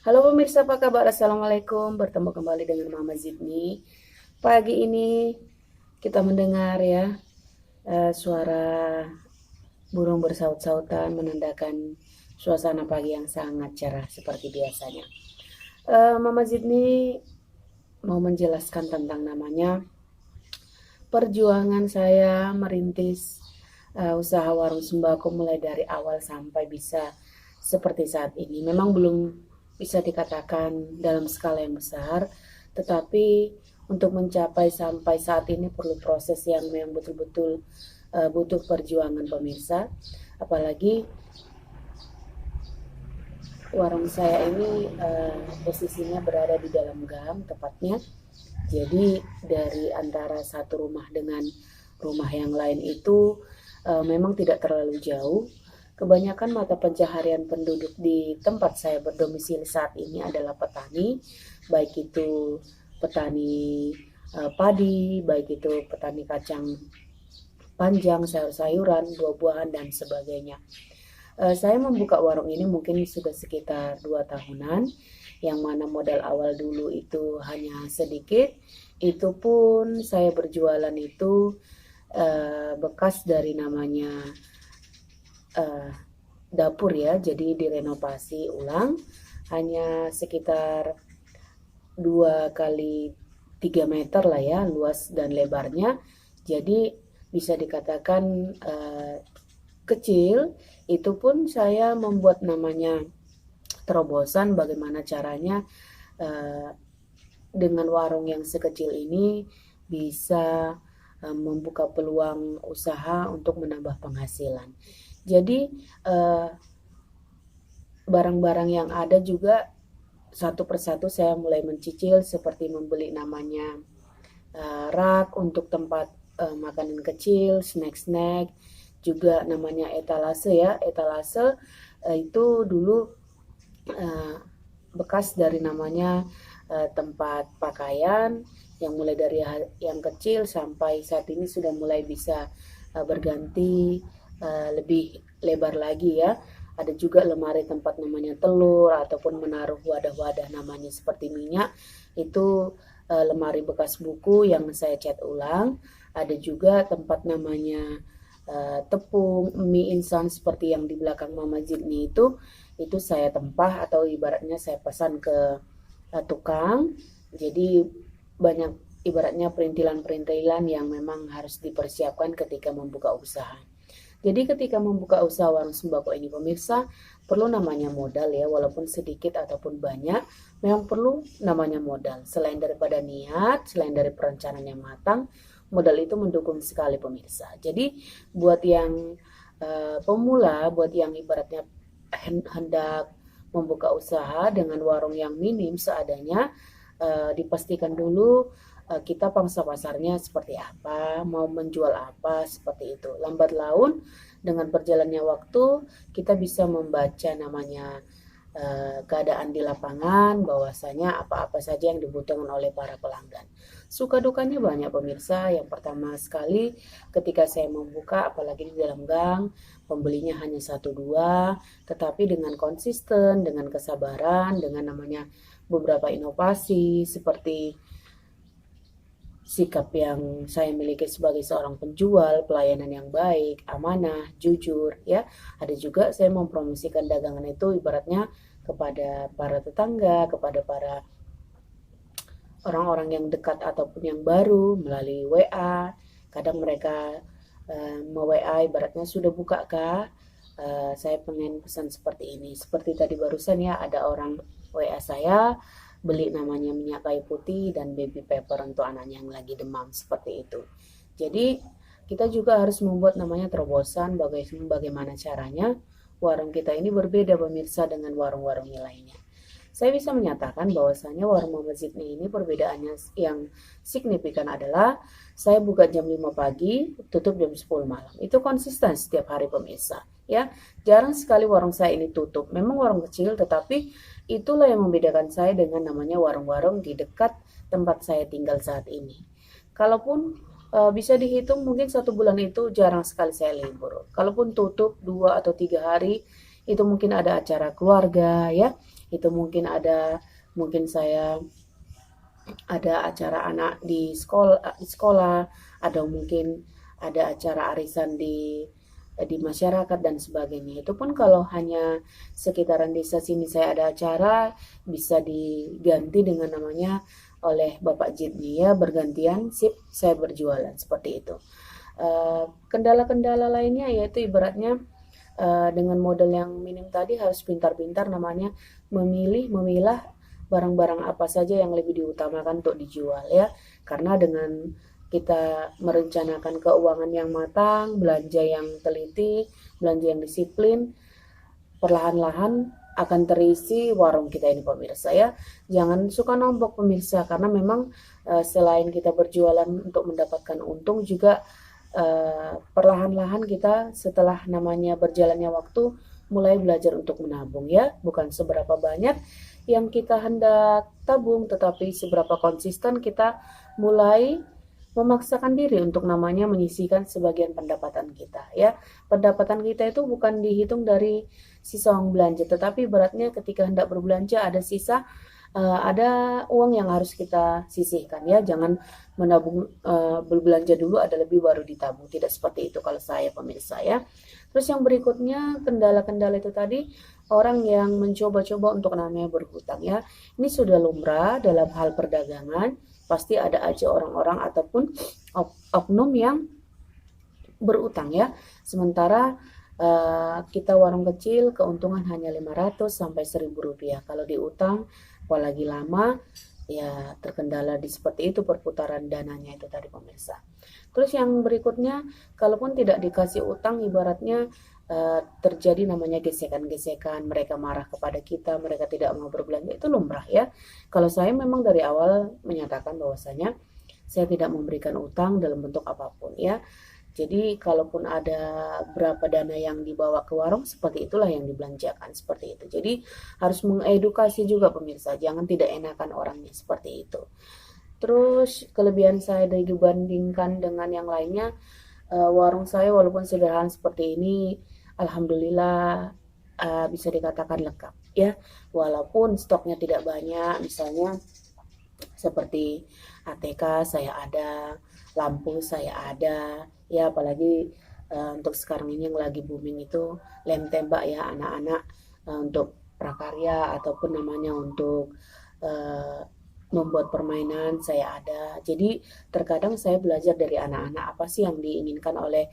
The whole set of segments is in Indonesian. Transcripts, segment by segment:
Halo pemirsa, apa kabar? Assalamualaikum. Bertemu kembali dengan Mama Zidni. Pagi ini kita mendengar ya suara burung bersaut-sautan menandakan suasana pagi yang sangat cerah seperti biasanya. Mama Zidni mau menjelaskan tentang namanya perjuangan saya merintis usaha warung sembako mulai dari awal sampai bisa seperti saat ini. Memang belum bisa dikatakan dalam skala yang besar, tetapi untuk mencapai sampai saat ini perlu proses yang memang betul-betul butuh perjuangan pemirsa. Apalagi warung saya ini posisinya berada di dalam gang tepatnya. Jadi dari antara satu rumah dengan rumah yang lain itu memang tidak terlalu jauh. Kebanyakan mata pencaharian penduduk di tempat saya berdomisili saat ini adalah petani, baik itu petani padi, baik itu petani kacang panjang, sayur-sayuran, buah-buahan dan sebagainya. Saya membuka warung ini mungkin sudah sekitar 2 tahunan, yang mana modal awal dulu itu hanya sedikit. Itu pun saya berjualan itu bekas dari namanya uh, dapur ya, jadi direnovasi ulang, hanya sekitar 2 kali 3 meter lah ya luas dan lebarnya. Jadi bisa dikatakan kecil. Itu pun saya membuat namanya terobosan bagaimana caranya uh, dengan warung yang sekecil ini bisa membuka peluang usaha untuk menambah penghasilan. Jadi barang-barang yang ada juga satu persatu saya mulai mencicil, seperti membeli namanya rak untuk tempat makanan kecil, snack-snack, juga namanya etalase ya. Etalase itu dulu bekas dari namanya tempat pakaian, yang mulai dari yang kecil sampai saat ini sudah mulai bisa berganti lebih lebar lagi ya. Ada juga lemari tempat namanya telur ataupun menaruh wadah-wadah namanya seperti minyak. Itu lemari bekas buku yang saya cat ulang. Ada juga tempat namanya tepung, mie instan seperti yang di belakang Mama Jidni itu saya tempah atau ibaratnya saya pesan ke tukang. Jadi banyak ibaratnya perintilan-perintilan yang memang harus dipersiapkan ketika membuka usaha. Jadi ketika membuka usaha warung sembako ini pemirsa, perlu namanya modal ya, walaupun sedikit ataupun banyak, memang perlu namanya modal. Selain daripada niat, selain dari perencanaan yang matang, modal itu mendukung sekali pemirsa. Jadi buat yang pemula, buat yang ibaratnya hendak membuka usaha dengan warung yang minim seadanya, dipastikan dulu kita pangsa pasarnya seperti apa, mau menjual apa, seperti itu. Lambat laun dengan berjalannya waktu kita bisa membaca namanya keadaan di lapangan, bahwasanya apa-apa saja yang dibutuhkan oleh para pelanggan. Suka dukanya banyak pemirsa. Yang pertama sekali ketika saya membuka, apalagi di dalam gang, pembelinya hanya satu dua, tetapi dengan konsisten, dengan kesabaran, dengan namanya beberapa inovasi seperti sikap yang saya miliki sebagai seorang penjual, pelayanan yang baik, amanah, jujur ya. Ada juga saya mempromosikan dagangan itu ibaratnya kepada para tetangga, kepada para orang-orang yang dekat ataupun yang baru melalui WA. Kadang mereka me-WA ibaratnya sudah buka kah? Saya pengen pesan seperti ini. Seperti tadi barusan ya, ada orang WA saya beli namanya minyak kayu putih dan baby pepper untuk anaknya yang lagi demam seperti itu. Jadi kita juga harus membuat namanya terobosan bagaimana caranya warung kita ini berbeda pemirsa dengan warung-warung lainnya. Saya bisa menyatakan bahwasanya warung Mama Zidni ini perbedaannya yang signifikan adalah saya buka jam 5 pagi, tutup jam 10 malam. Itu konsisten setiap hari pemirsa. Ya, jarang sekali warung saya ini tutup. Memang warung kecil, tetapi itulah yang membedakan saya dengan namanya warung-warung di dekat tempat saya tinggal saat ini. Kalaupun bisa dihitung mungkin satu bulan itu jarang sekali saya libur. Kalaupun tutup 2 atau 3 hari, itu mungkin ada acara keluarga ya. Itu mungkin saya ada acara anak di sekolah, ada mungkin ada acara arisan di masyarakat dan sebagainya. Itu pun kalau hanya sekitaran desa sini saya ada acara, bisa diganti dengan namanya oleh Bapak Jitni ya, bergantian sip saya berjualan seperti itu. Kendala-kendala lainnya yaitu ibaratnya dengan modal yang minim tadi harus pintar-pintar namanya memilah barang-barang apa saja yang lebih diutamakan untuk dijual ya. Karena dengan kita merencanakan keuangan yang matang, belanja yang teliti, belanja yang disiplin, perlahan-lahan akan terisi warung kita ini pemirsa ya. Jangan suka nombok pemirsa, karena memang selain kita berjualan untuk mendapatkan untung juga perlahan-lahan kita setelah namanya berjalannya waktu mulai belajar untuk menabung ya. Bukan seberapa banyak yang kita hendak tabung, tetapi seberapa konsisten kita mulai memaksakan diri untuk namanya menyisihkan sebagian pendapatan kita ya. Pendapatan kita itu bukan dihitung dari sisa uang belanja, tetapi beratnya ketika hendak berbelanja ada sisa, ada uang yang harus kita sisihkan ya. Jangan menabung, berbelanja dulu ada lebih baru ditabung, tidak seperti itu kalau saya pemirsa ya. Terus yang berikutnya kendala-kendala itu tadi, orang yang mencoba-coba untuk namanya berhutang ya. Ini sudah lumrah dalam hal perdagangan, pasti ada aja orang-orang ataupun oknum yang berutang ya. Sementara kita warung kecil keuntungan hanya 500 sampai 1000 rupiah. Kalau diutang apalagi lama ya terkendala di seperti itu perputaran dananya itu tadi pemirsa. Terus yang berikutnya, kalaupun tidak dikasih utang ibaratnya terjadi namanya gesekan-gesekan, mereka marah kepada kita, mereka tidak mau berbelanja, itu lumrah ya. Kalau saya memang dari awal menyatakan bahwasanya saya tidak memberikan utang dalam bentuk apapun ya. Jadi kalaupun ada berapa dana yang dibawa ke warung, seperti itulah yang dibelanjakan, seperti itu. Jadi harus mengedukasi juga pemirsa, jangan tidak enakan orangnya seperti itu. Terus kelebihan saya dibandingkan dengan yang lainnya, warung saya walaupun sederhana seperti ini, alhamdulillah bisa dikatakan lengkap ya. Walaupun stoknya tidak banyak, misalnya seperti ATK saya ada, lampu saya ada, ya apalagi untuk sekarang ini yang lagi booming itu lem tembak ya anak-anak, untuk prakarya ataupun namanya untuk uh, membuat permainan saya ada. Jadi terkadang saya belajar dari anak-anak apa sih yang diinginkan oleh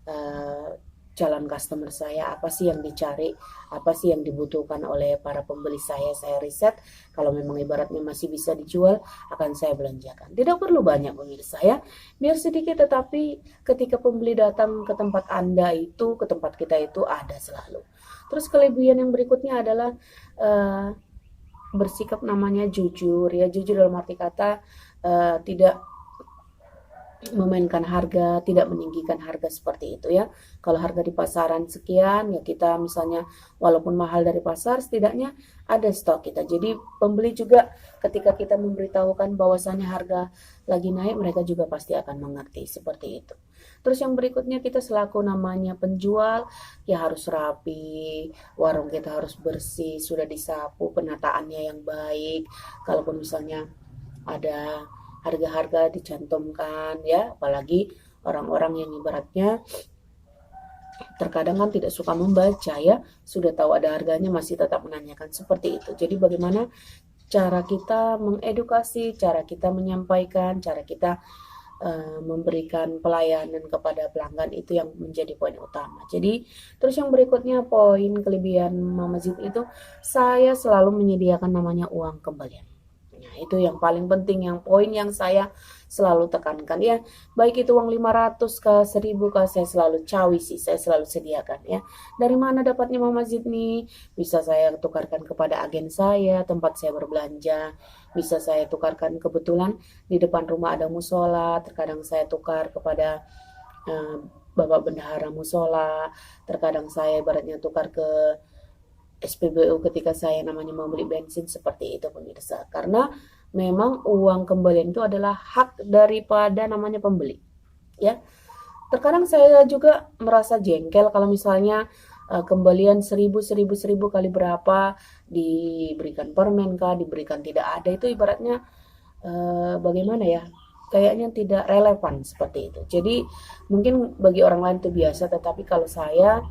uh, calon customer saya, apa sih yang dicari, apa sih yang dibutuhkan oleh para pembeli saya riset. Kalau memang ibaratnya masih bisa dijual, akan saya belanjakan. Tidak perlu banyak pemirsa ya, biar sedikit tetapi ketika pembeli datang ke tempat Anda itu, ke tempat kita itu ada selalu. Terus kelebihan yang berikutnya adalah bersikap namanya jujur ya, jujur dalam arti kata tidak memainkan harga, tidak meninggikan harga seperti itu ya. Kalau harga di pasaran sekian, ya kita misalnya walaupun mahal dari pasar, setidaknya ada stok kita. Jadi pembeli juga ketika kita memberitahukan bahwasannya harga lagi naik, mereka juga pasti akan mengerti seperti itu. Terus yang berikutnya kita selaku namanya penjual, ya harus rapi, warung kita harus bersih, sudah disapu, penataannya yang baik. Kalaupun misalnya ada harga-harga dicantumkan ya, apalagi orang-orang yang ibaratnya terkadang kan tidak suka membaca ya, sudah tahu ada harganya masih tetap menanyakan seperti itu. Jadi bagaimana cara kita mengedukasi, cara kita menyampaikan, cara kita memberikan pelayanan kepada pelanggan, itu yang menjadi poin utama. Jadi terus yang berikutnya poin kelebihan Mama Zid itu, saya selalu menyediakan namanya uang kembalian. Nah, itu yang paling penting, yang poin yang saya selalu tekankan ya. Baik itu uang 500 ke 1000 ke, saya selalu sih, saya selalu sediakan ya. Dari mana dapatnya Mama Zid nih? Bisa saya tukarkan kepada agen saya, tempat saya berbelanja. Bisa saya tukarkan, kebetulan di depan rumah ada musola, terkadang saya tukar kepada Bapak Bendahara musola. Terkadang saya ibaratnya tukar ke SPBU ketika saya namanya mau beli bensin, seperti itu pemirsa. Karena memang uang kembalian itu adalah hak daripada namanya pembeli. Ya. Terkadang saya juga merasa jengkel kalau misalnya kembalian 1000 kali berapa, diberikan permen kah, diberikan tidak ada, itu ibaratnya bagaimana ya, kayaknya tidak relevan seperti itu. Jadi mungkin bagi orang lain itu biasa, tetapi kalau saya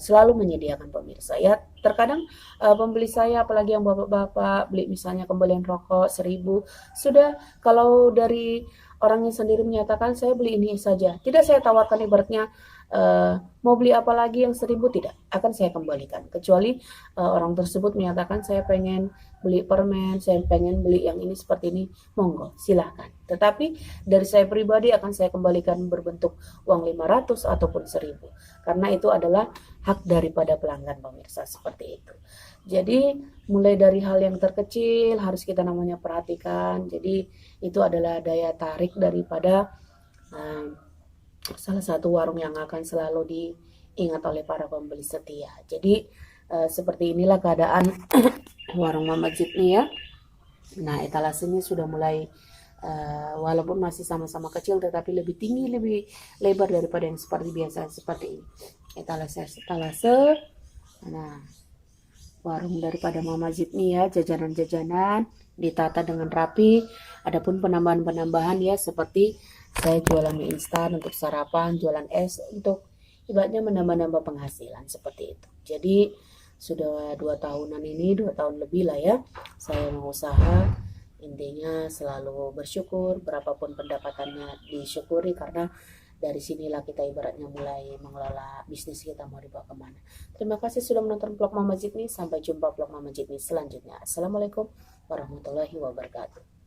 selalu menyediakan pemirsa ya. Terkadang pembeli saya apalagi yang bapak-bapak beli misalnya kembalian rokok 1000, sudah kalau dari orangnya sendiri menyatakan saya beli ini saja, tidak saya tawarkan ibaratnya mau beli apa lagi yang 1000, tidak akan saya kembalikan, kecuali orang tersebut menyatakan saya pengen beli permen, saya pengen beli yang ini seperti ini, monggo silahkan. Tetapi dari saya pribadi akan saya kembalikan berbentuk uang 500 ataupun 1000, karena itu adalah hak daripada pelanggan pemirsa, seperti itu. Jadi mulai dari hal yang terkecil harus kita namanya perhatikan. Jadi itu adalah daya tarik daripada salah satu warung yang akan selalu diingat oleh para pembeli setia. Jadi seperti inilah keadaan warung Mama Jitni ya. Nah, etalasenya sudah mulai walaupun masih sama-sama kecil tetapi lebih tinggi, lebih lebar daripada yang seperti biasa seperti ini. Etalase. Nah, warung daripada Mama Jitni ya, jajanan-jajanan ditata dengan rapi. Adapun penambahan-penambahan ya, seperti saya jualan mie instan untuk sarapan, jualan es untuk ibaratnya menambah-nambah penghasilan seperti itu. Jadi sudah 2 tahunan ini, 2 tahun lebih lah ya, saya mengusaha. Intinya selalu bersyukur, berapapun pendapatannya disyukuri, karena dari sinilah kita ibaratnya mulai mengelola bisnis kita mau dibawa kemana. Terima kasih sudah menonton vlog Mama Jitni. Sampai jumpa vlog Mama Jitni selanjutnya. Assalamualaikum warahmatullahi wabarakatuh.